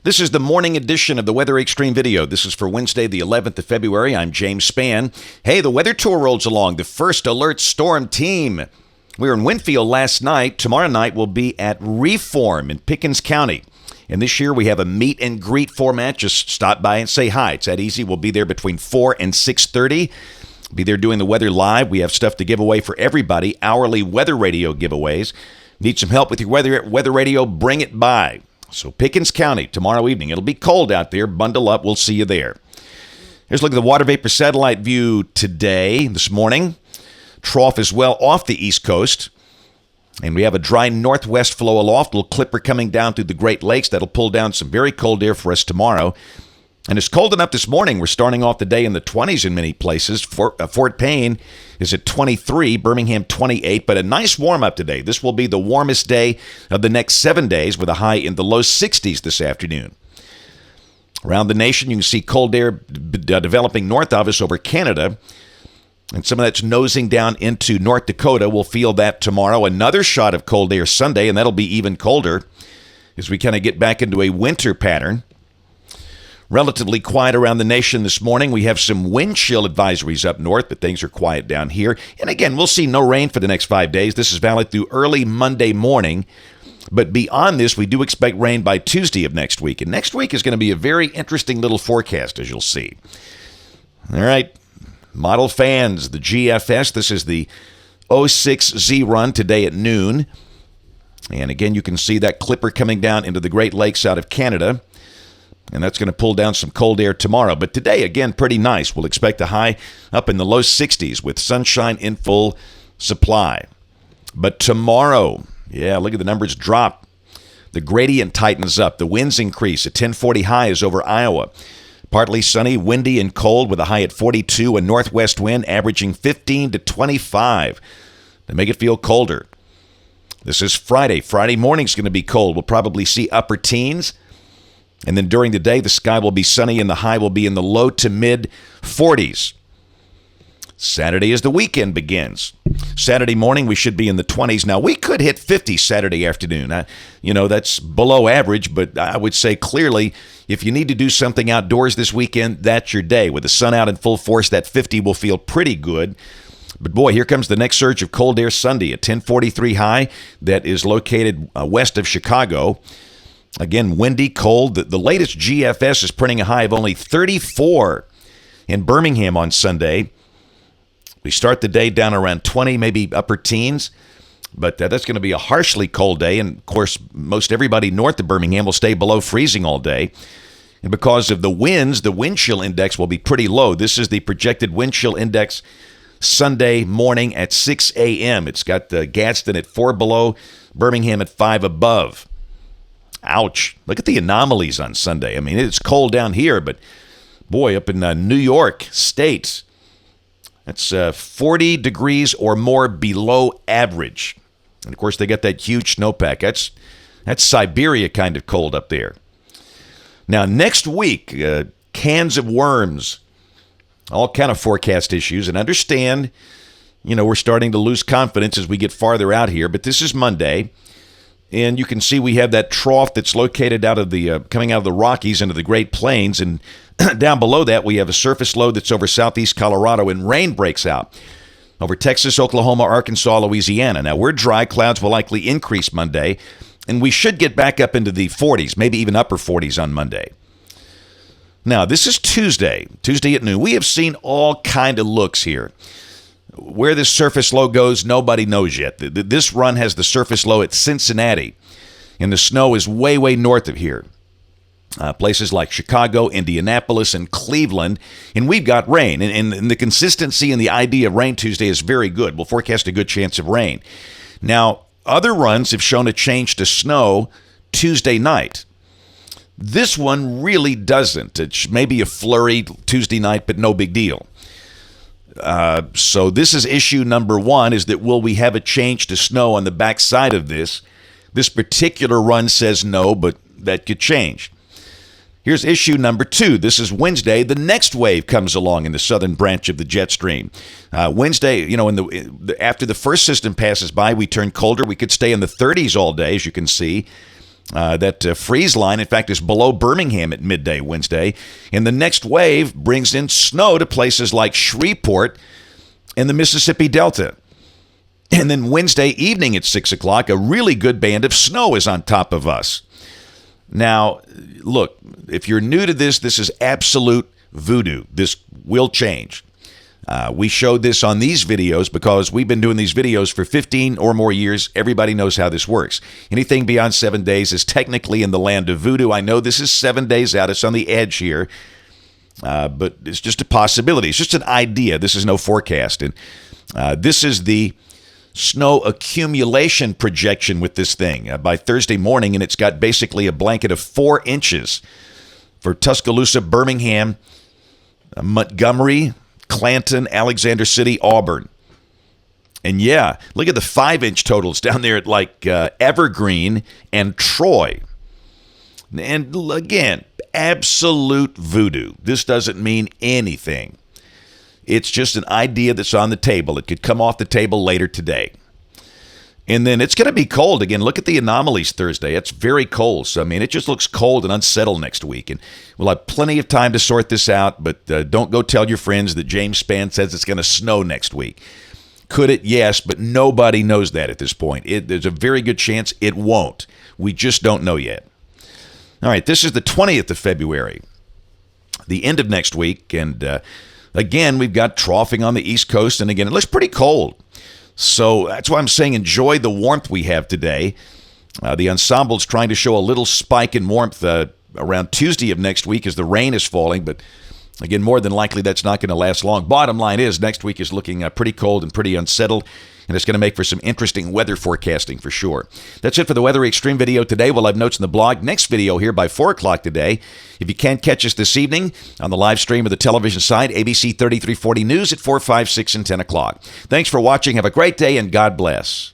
This is the morning edition of the Weather Xtreme video. This is for Wednesday, the 11th of February. I'm James Spann. Hey, the weather tour rolls along. The first alert storm team. We were in Winfield last night. Tomorrow night we'll be at Reform in Pickens County. And this year we have a meet and greet format. Just stop by and say hi. It's that easy. We'll be there between 4 and 6:30. Be there doing the weather live. We have stuff to give away for everybody. Hourly weather radio giveaways. Need some help with your weather radio? Bring it by. So Pickens County, tomorrow evening. It'll be cold out there. Bundle up. We'll see you there. Here's a look at the water vapor satellite view today, this morning. Trough is well off the East Coast. And we have a dry northwest flow aloft. A little clipper coming down through the Great Lakes. That'll pull down some very cold air for us tomorrow. And it's cold enough this morning. We're starting off the day in the 20s in many places. Fort Payne is at 23, Birmingham 28, but a nice warm-up today. This will be the warmest day of the next 7 days with a high in the low 60s this afternoon. Around the nation, you can see cold air developing north of us over Canada, and some of that's nosing down into North Dakota. We'll feel that tomorrow. Another shot of cold air Sunday, and that'll be even colder as we kind of get back into a winter pattern. Relatively quiet around the nation this morning. We have some wind chill advisories up north, but things are quiet down here. And again, we'll see no rain for the next 5 days. This is valid through early Monday morning. But beyond this, we do expect rain by Tuesday of next week. And next week is going to be a very interesting little forecast, as you'll see. All right, model fans, the GFS. This is the 06Z run today at noon. And again, you can see that clipper coming down into the Great Lakes out of Canada. And that's going to pull down some cold air tomorrow. But today, again, pretty nice. We'll expect a high up in the low 60s with sunshine in full supply. But tomorrow, look at the numbers drop. The gradient tightens up. The winds increase. A 1040 high is over Iowa. Partly sunny, windy, and cold with a high at 42. A northwest wind averaging 15 to 25 to make it feel colder. This is Friday. Friday morning's going to be cold. We'll probably see upper teens. And then during the day, the sky will be sunny and the high will be in the low to mid 40s. Saturday as the weekend begins. Saturday morning, we should be in the 20s. Now, we could hit 50 Saturday afternoon. That's below average, but I would say clearly, if you need to do something outdoors this weekend, that's your day. With the sun out in full force, that 50 will feel pretty good. But boy, here comes the next surge of cold air Sunday, a 1043 high that is located west of Chicago. Again, windy, cold. The latest GFS is printing a high of only 34 in Birmingham on Sunday. We start the day down around 20, maybe upper teens. But that's going to be a harshly cold day. And, of course, most everybody north of Birmingham will stay below freezing all day. And because of the winds, the wind chill index will be pretty low. This is the projected wind chill index Sunday morning at 6 a.m. It's got Gadsden at 4 below, Birmingham at 5 above. Ouch. Look at the anomalies on Sunday. I mean, it's cold down here, but boy, up in New York State, that's 40 degrees or more below average. And, of course, they got that huge snowpack. That's Siberia kind of cold up there. Now, next week, cans of worms, all kind of forecast issues. And understand, we're starting to lose confidence as we get farther out here, but this is Monday. And you can see we have that trough that's located coming out of the Rockies into the Great Plains. And down below that, we have a surface low that's over southeast Colorado, and rain breaks out over Texas, Oklahoma, Arkansas, Louisiana. Now, we're dry. Clouds will likely increase Monday, and we should get back up into the 40s, maybe even upper 40s on Monday. Now, this is Tuesday at noon. We have seen all kind of looks here. Where this surface low goes, nobody knows yet. This run has the surface low at Cincinnati, and the snow is way, way north of here. Places like Chicago, Indianapolis, and Cleveland, and we've got rain. And the consistency and the idea of rain Tuesday is very good. We'll forecast a good chance of rain. Now, other runs have shown a change to snow Tuesday night. This one really doesn't. It's maybe a flurry Tuesday night, but no big deal. So this is issue number one, is that will we have a change to snow on the backside of this? This particular run says no, but that could change. Here's issue number two. This is Wednesday. The next wave comes along in the southern branch of the jet stream. Wednesday, after the first system passes by, we turn colder. We could stay in the 30s all day, as you can see. That freeze line, in fact, is below Birmingham at midday Wednesday. And the next wave brings in snow to places like Shreveport and the Mississippi Delta. And then Wednesday evening at 6 o'clock, a really good band of snow is on top of us. Now, look, if you're new to this, this is absolute voodoo. This will change. We showed this on these videos because we've been doing these videos for 15 or more years. Everybody knows how this works. Anything beyond 7 days is technically in the land of voodoo. I know this is 7 days out. It's on the edge here. But it's just a possibility. It's just an idea. This is no forecast. And this is the snow accumulation projection with this thing by Thursday morning, and it's got basically a blanket of 4 inches for Tuscaloosa, Birmingham, Montgomery, Clanton, Alexander City, Auburn. And yeah, look at the 5-inch totals down there at like Evergreen and Troy. And again, absolute voodoo. This doesn't mean anything. It's just an idea that's on the table. It could come off the table later today. And then it's going to be cold again. Look at the anomalies Thursday. It's very cold. So, I mean, it just looks cold and unsettled next week. And we'll have plenty of time to sort this out, but don't go tell your friends that James Spann says it's going to snow next week. Could it? Yes, but nobody knows that at this point. There's a very good chance it won't. We just don't know yet. All right, this is the 20th of February, the end of next week. And again, we've got troughing on the East Coast. And again, it looks pretty cold. So that's why I'm saying enjoy the warmth we have today. The ensemble's trying to show a little spike in warmth around Tuesday of next week as the rain is falling. But again, more than likely, that's not going to last long. Bottom line is next week is looking pretty cold and pretty unsettled. And it's going to make for some interesting weather forecasting for sure. That's it for the Weather Xtreme video today. We'll have notes in the blog. Next video here by 4 o'clock today. If you can't catch us this evening on the live stream of the television side, ABC 3340 News at 4, 5, 6, and 10 o'clock. Thanks for watching. Have a great day, and God bless.